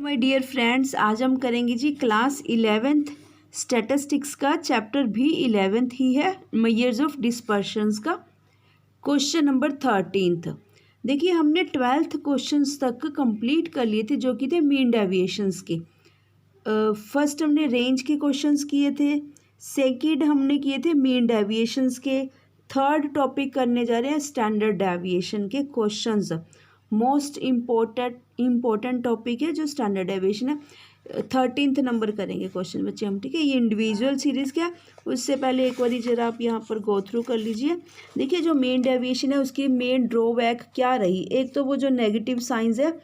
My dear friends, आज हम करेंगे जी क्लास 11th स्टैटिस्टिक्स का चैप्टर भी 11th ही है, मेजर्स ऑफ डिस्पर्शंस का क्वेश्चन नंबर 13th। देखिए हमने 12th क्वेश्चंस तक कंप्लीट कर लिए थे जो कि थे मीन डेविएशंस के। फर्स्ट हमने रेंज के क्वेश्चंस किए थे, सेकंड हमने किए थे मीन डेविएशंस के, थर्ड टॉपिक करने जा रहे हैं स्टैंडर्ड डेविएशन के क्वेश्चंस। मोस्ट इम्पोर्टेंट टॉपिक है जो स्टैंडर्ड डेविएशन है। 13th नंबर करेंगे क्वेश्चन बच्चे हम, ठीक है। ये इंडिविजुअल सीरीज़ क्या, उससे पहले एक बार जरा आप यहाँ पर गो थ्रू कर लीजिए। देखिए जो मेन डेविएशन है उसकी मेन ड्रॉबैक क्या रही, एक तो वो जो नेगेटिव साइंस है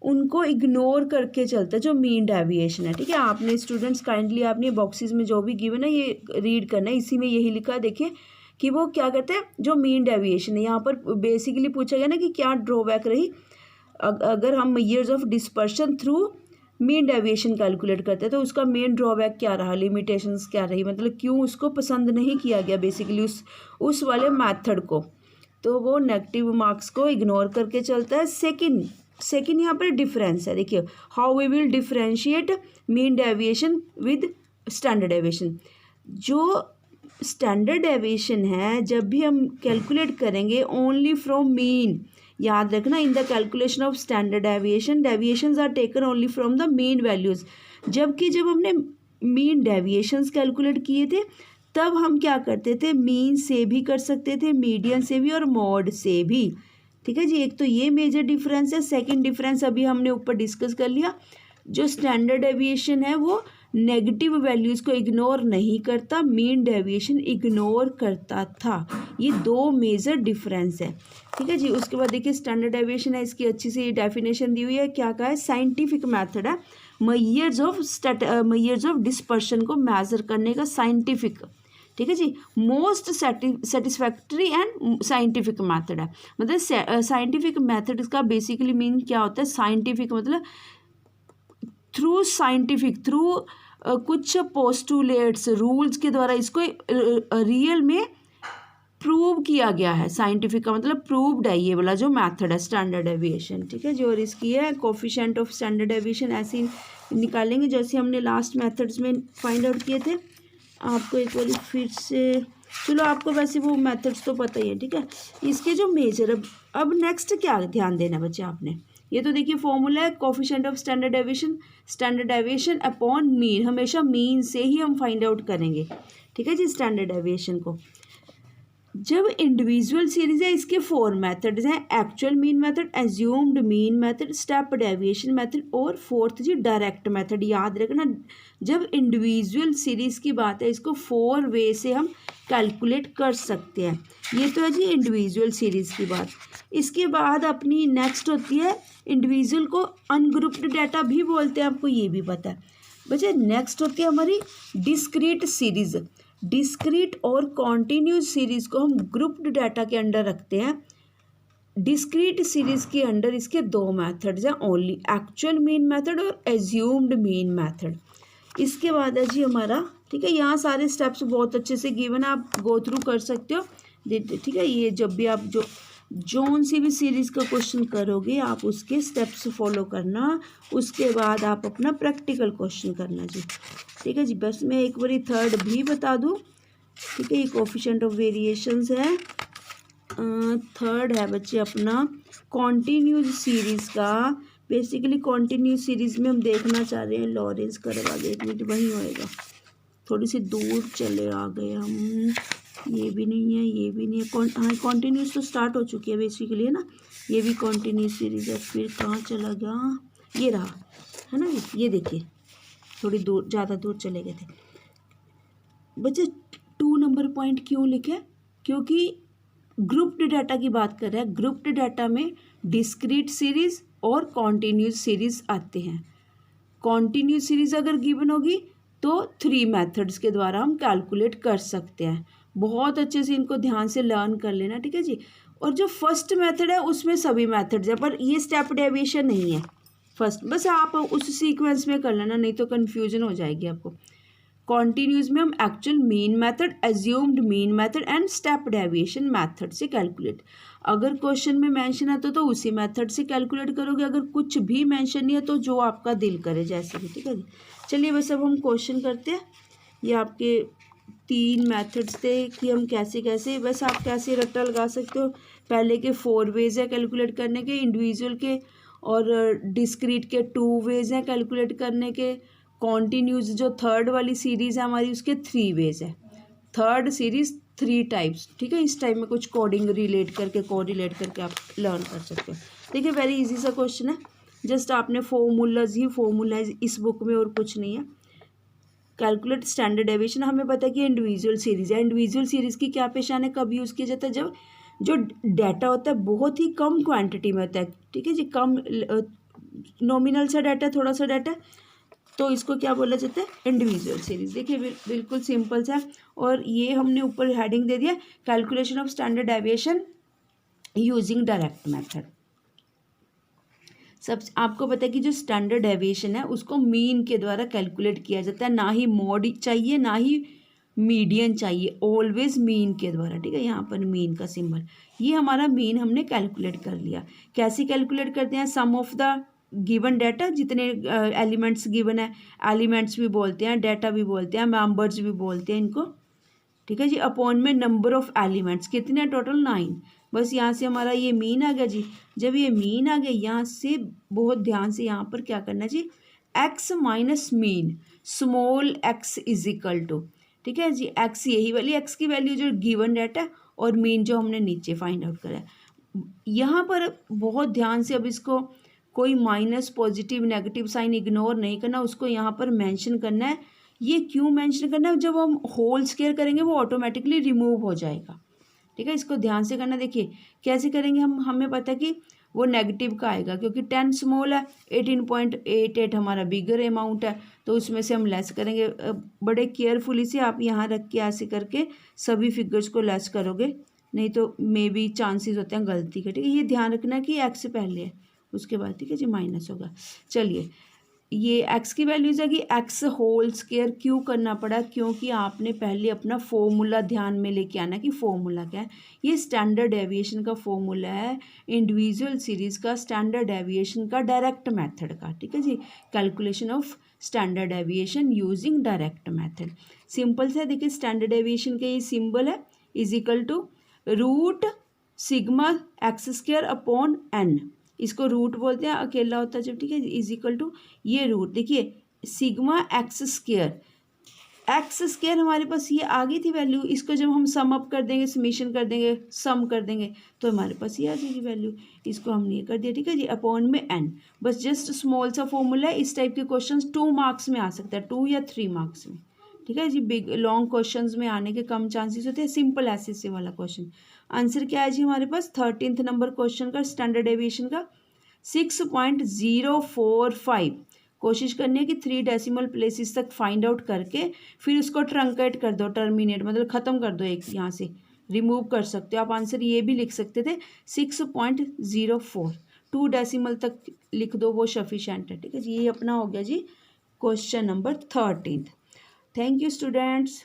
उनको इग्नोर करके चलता है जो मीन डेविएशन है, ठीक है। आपने स्टूडेंट्स काइंडली आपने बॉक्सेस में जो भी गिवन है ये रीड करना है, इसी में यही लिखा है देखिए कि वो क्या करते हैं जो मीन डेविएशन है। यहाँ पर बेसिकली पूछा गया ना कि क्या ड्रॉबैक रही अगर हम measures of dispersion through mean deviation calculate करते हैं, तो उसका मेन ड्रॉबैक क्या रहा, लिमिटेशंस क्या रही, मतलब क्यों उसको पसंद नहीं किया गया बेसिकली उस वाले मेथड को, तो वो नेगेटिव मार्क्स को इग्नोर करके चलता है। सेकंड यहाँ पर डिफरेंस है, देखिए how we will differentiate mean deviation with standard deviation. जो स्टैंडर्ड डेविएशन है जब भी हम कैलकुलेट करेंगे ओनली फ्रॉम मीन, याद रखना in the calculation of standard deviation deviations are taken only from the mean values. जबकि जब हमने मीन डेविएशंस कैलकुलेट किए थे तब हम क्या करते थे, मीन से भी कर सकते थे, मीडियन से भी और मॉड से भी, ठीक है जी। एक तो ये मेजर डिफरेंस है। सेकंड डिफरेंस अभी हमने ऊपर डिस्कस कर लिया, जो स्टैंडर्ड डेविएशन है वो नेगेटिव वैल्यूज़ को इग्नोर नहीं करता, मीन डेविएशन इग्नोर करता था। ये दो मेजर डिफरेंस है, ठीक है जी। उसके बाद देखिए स्टैंडर्ड डेविएशन है, इसकी अच्छी सी डेफिनेशन दी हुई है, क्या कहा है, साइंटिफिक मेथड है मेजर्स ऑफ डिस्पर्शन को मेजर करने का, साइंटिफिक, ठीक है जी। Most satisfactory and scientific method है, मतलब साइंटिफिक मेथड का बेसिकली मीन क्या होता है, साइंटिफिक मतलब थ्रू कुछ पोस्टुलेट्स रूल्स के द्वारा इसको रियल में प्रूव किया गया है। साइंटिफिक का मतलब प्रूव्ड है ये वाला जो मेथड है स्टैंडर्ड डेविएशन, ठीक है जी। और इसकी है कोफिशिएंट ऑफ स्टैंडर्ड डेविएशन ऐसे ही निकालेंगे जैसे हमने लास्ट मेथड्स में फाइंड आउट किए थे। आपको एक बार फिर से, चलो आपको वैसे वो मेथड्स तो पता ही है, ठीक है। इसके जो मेजर अब नेक्स्ट क्या ध्यान देना बच्चे आपने, ये तो देखिए फॉर्मूला है coefficient of standard deviation upon mean, हमेशा मीन से ही हम फाइंड आउट करेंगे, ठीक है जी, स्टैंडर्ड डेविएशन को। जब इंडिविजुअल सीरीज है इसके 4 मेथड्स हैं, actual mean method, assumed mean method, step deviation method और फोर्थ जी डायरेक्ट मेथड। याद रखना जब इंडिविजुअल सीरीज की बात है इसको 4 वे से हम कैलकुलेट कर सकते हैं। ये तो है जी इंडिविजुअल सीरीज की बात। इसके बाद अपनी नेक्स्ट होती है, इंडिविजुअल को अनग्रुप्ड डाटा भी बोलते हैं, आपको ये भी पता है बच्चे। नेक्स्ट होती है हमारी डिस्क्रीट सीरीज। डिस्क्रीट और कॉन्टीन्यूस सीरीज़ को हम ग्रुप्ड डाटा के अंडर रखते हैं। डिस्क्रीट सीरीज़ के अंडर इसके 2 मेथड्स हैं ओनली, एक्चुअल मीन मेथड और एज्यूम्ड मीन मेथड। इसके बाद है जी हमारा, ठीक है, यहाँ सारे स्टेप्स बहुत अच्छे से गिवन है, आप गो थ्रू कर सकते हो, ठीक है। ये जब भी आप जोन सी भी सीरीज़ का क्वेश्चन करोगे आप उसके स्टेप्स फॉलो करना, उसके बाद आप अपना प्रैक्टिकल क्वेश्चन करना जी, ठीक है जी। बस मैं एक बारी थर्ड भी बता दूं, ठीक है। ये कोफिशिएंट ऑफ वेरिएशंस है। थर्ड है बच्चे अपना कॉन्टीन्यूस सीरीज़ का। बेसिकली कॉन्टीन्यूस सीरीज़ में हम देखना चाह रहे हैं लॉरेंस कर्व, आगे एक मिनट वहीं होएगा, थोड़ी सी दूर चले आ गए हम, ये भी नहीं है ये भी नहीं है, हाँ कॉन्टीन्यूस तो स्टार्ट हो चुकी है बेसिकली, है ना, ये भी कॉन्टीन्यूस सीरीज़ है। फिर कहाँ चला गया, ये रहा, है ना, ये देखिए थोड़ी दूर, ज़्यादा दूर चले गए थे बच्चे। 2 नंबर पॉइंट क्यों लिखे, क्योंकि ग्रुप्ड डाटा की बात कर रहे हैं। ग्रुप्ड डाटा में डिस्क्रीट सीरीज़ और कॉन्टीन्यूस सीरीज़ आते हैं। कॉन्टीन्यूस सीरीज़ अगर गिवन होगी तो 3 मेथड्स के द्वारा हम कैलकुलेट कर सकते हैं। बहुत अच्छे से इनको ध्यान से लर्न कर लेना, ठीक है जी। और जो फर्स्ट मेथड है उसमें सभी मेथड्स हैं, पर ये स्टेप डेविएशन नहीं है फर्स्ट, बस आप उस सीक्वेंस में कर लेना, नहीं तो कन्फ्यूजन हो जाएगी आपको। कॉन्टिन्यूज में हम actual mean method, assumed mean method and step deviation method से कैलकुलेट। अगर क्वेश्चन में मेंशन है तो उसी मेथड से कैलकुलेट करोगे, अगर कुछ भी मेंशन नहीं है तो जो आपका दिल करे जैसे भी, ठीक है जी। चलिए बस अब हम क्वेश्चन करते हैं। ये आपके 3 मेथड्स थे कि हम कैसे कैसे, बस आप कैसे रट्टा लगा सकते हो। पहले के 4 वेज है कैलकुलेट करने के इंडिविजुअल के, और डिस्क्रीट के 2 वेज हैं कैलकुलेट करने के। कॉन्टिन्यूज जो थर्ड वाली सीरीज़ है हमारी उसके 3 वेज है। थर्ड सीरीज़ 3 टाइप्स, ठीक है। इस टाइप में कुछ कोडिंग रिलेट करके, कोरिलेट करके आप लर्न कर सकते हो। देखिए वेरी इजी सा क्वेश्चन है, जस्ट आपने फॉर्मूलाज ही फॉर्मूला इस बुक में और कुछ नहीं है। कैलकुलेट स्टैंडर्ड डेविएशन, हमें पता है कि इंडिविजुअल सीरीज़ है। इंडिविजुअल सीरीज़ की क्या पहचान है, कब यूज़ किया जाता है, जब जो डाटा होता है बहुत ही कम क्वांटिटी में होता है, ठीक है जी, कम नॉमिनल सा डाटा, थोड़ा सा डाटा, तो इसको क्या बोला जाता है, इंडिविजुअल सीरीज। देखिए बिल्कुल सिंपल सा, और ये हमने ऊपर हेडिंग दे दिया calculation of standard deviation using direct method. सब आपको पता है कि जो स्टैंडर्ड डेविएशन है उसको मीन के द्वारा कैलकुलेट किया जाता है, ना ही मॉड चाहिए ना ही मीडियन चाहिए, ऑलवेज मीन के द्वारा, ठीक है। यहाँ पर मीन का सिंबल, ये हमारा मीन हमने कैलकुलेट कर लिया। कैसे कैलकुलेट करते हैं, सम ऑफ द गिवन डाटा, जितने एलिमेंट्स गिवन है, एलिमेंट्स भी बोलते हैं, डाटा भी बोलते हैं, मेंबर्स भी बोलते हैं इनको, ठीक है जी। अपॉन में नंबर ऑफ एलिमेंट्स कितने हैं, टोटल 9। बस यहाँ से हमारा ये मीन आ गया जी। जब ये मीन आ गया, यहाँ से बहुत ध्यान से यहाँ पर क्या करना जी, x minus mean, small x is equal to, ठीक है जी, एक्स यही वाली एक्स की वैल्यू जो गिवन डाटा है, और मीन जो हमने नीचे फाइंड आउट करा है। यहाँ पर बहुत ध्यान से, अब इसको कोई minus positive negative sign ignore नहीं करना, उसको यहाँ पर मेंशन करना है। ये क्यों मेंशन करना है, जब हम होल स्क्वायर करेंगे वो ऑटोमेटिकली रिमूव हो जाएगा, ठीक है। इसको ध्यान से करना। देखिए कैसे करेंगे हम, हमें पता है कि वो नेगेटिव का आएगा क्योंकि 10 स्मॉल है, 18.88 हमारा बिगर अमाउंट है, तो उसमें से हम लेस करेंगे। बड़े केयरफुली से आप यहाँ रख के ऐसे करके सभी फिगर्स को लेस करोगे, नहीं तो मे बी चांसेस होते हैं गलती के, ठीक है। ये ध्यान रखना कि एक्स से पहले है, उसके बाद, ठीक है जी, माइनस होगा। चलिए ये एक्स की वैल्यूज है कि एक्स होल स्क्वायर क्यों करना पड़ा, क्योंकि आपने पहले अपना फॉर्मूला ध्यान में लेके आना कि फॉर्मूला क्या है। ये स्टैंडर्ड डेविएशन का फॉर्मूला है, इंडिविजुअल सीरीज का, स्टैंडर्ड डेविएशन का, डायरेक्ट मेथड का, ठीक है जी। Calculation of standard deviation using direct method, simple से। देखिए स्टैंडर्ड डेविएशन का ये सिंबल है, is equal to root sigma x square upon n, इसको रूट बोलते हैं, अकेला होता है जब, ठीक है, इज इक्वल टू ये रूट। देखिए sigma x square, x square हमारे पास ये आ गई थी वैल्यू, इसको जब हम सम अप कर देंगे, समीशन कर देंगे, सम कर देंगे, तो हमारे पास ये आ जाएगी वैल्यू। इसको हमने ये कर दिया, ठीक है जी, अपॉन में एन। बस जस्ट स्मॉल सा फॉर्मूला है। इस टाइप के क्वेश्चन 2 मार्क्स में आ सकता है, 2 या 3 मार्क्स में, ठीक है जी। बिग लॉन्ग क्वेश्चंस में आने के कम चांसेस होते हैं। सिंपल ऐसे वाला क्वेश्चन, आंसर क्या है जी हमारे पास 13th नंबर क्वेश्चन का, स्टैंडर्ड डेविएशन का 6.045। कोशिश करनी है कि 3 डेसिमल प्लेसेस तक फाइंड आउट करके फिर उसको ट्रंकेट कर दो, टर्मिनेट मतलब ख़त्म कर दो, एक यहाँ से रिमूव कर सकते हो आप। आंसर ये भी लिख सकते थे 6.04, 2 डेसिमल तक लिख दो, वो सफिशेंट है, ठीक है जी। ये अपना हो गया जी question number 13। Thank you students.